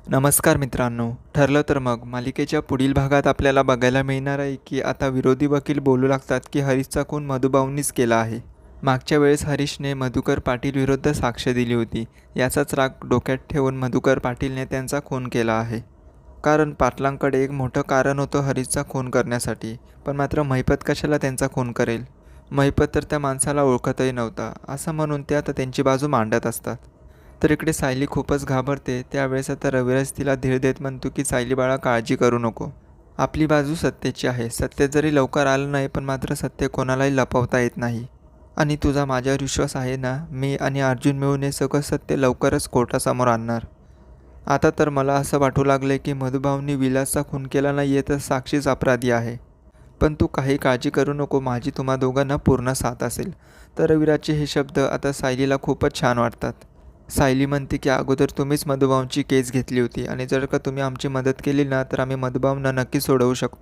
नमस्कार मित्रांनो. ठरलं तर मग मालिकेच्या पुढील भागात आपल्याला बघायला मिळणार आहे की आता विरोधी वकील बोलू लागतात की हरीशचा खून मधुभाऊंनीच केला आहे. मागच्या वेळेस हरीशने मधुकर पाटील विरुद्ध साक्ष दिली होती. याचाच राग डोक्यात ठेवून मधुकर पाटीलने त्यांचा खून केला आहे. कारण पाटलांकडे एक मोठं कारण होतं हरीशचा खून करण्यासाठी. पण मात्र महिपत कशाला त्यांचा खून करेल? महिपत तर त्या माणसाला ओळखतही नव्हता असं म्हणून ते आता त्यांची बाजू मांडत असतात. तर इकडे सायली खूपच घाबरते. त्यावेळेस आता रविराज तिला धीर देत म्हणतो की सायली बाळा, काळजी करू नको. आपली बाजू सत्याची आहे. सत्य जरी लवकर आलं नाही पण मात्र सत्य कोणालाही लपवता येत नाही. आणि तुझा माझ्यावर विश्वास आहे ना? मी आणि अर्जुन मिळून हे सगळं सत्य लवकरच कोर्टासमोर आणणार. आता तर मला असं वाटू लागले की मधुभाऊंनी विलासचा खून केला नाही आहे तर साक्षीच अपराधी आहे. पण तू काही काळजी करू नको, माझी तुम्हा दोघांना पूर्ण साथ असेल. तर रविराजचे हे शब्द आता सायलीला खूपच छान वाटतात. सायली म्हणते की अगोदर तुम्हीच मधुभाऊंची केस घेतली होती आणि जर का तुम्ही आमची मदत केली ना तर आम्ही मधुभाऊंना नक्की सोडवू शकतो.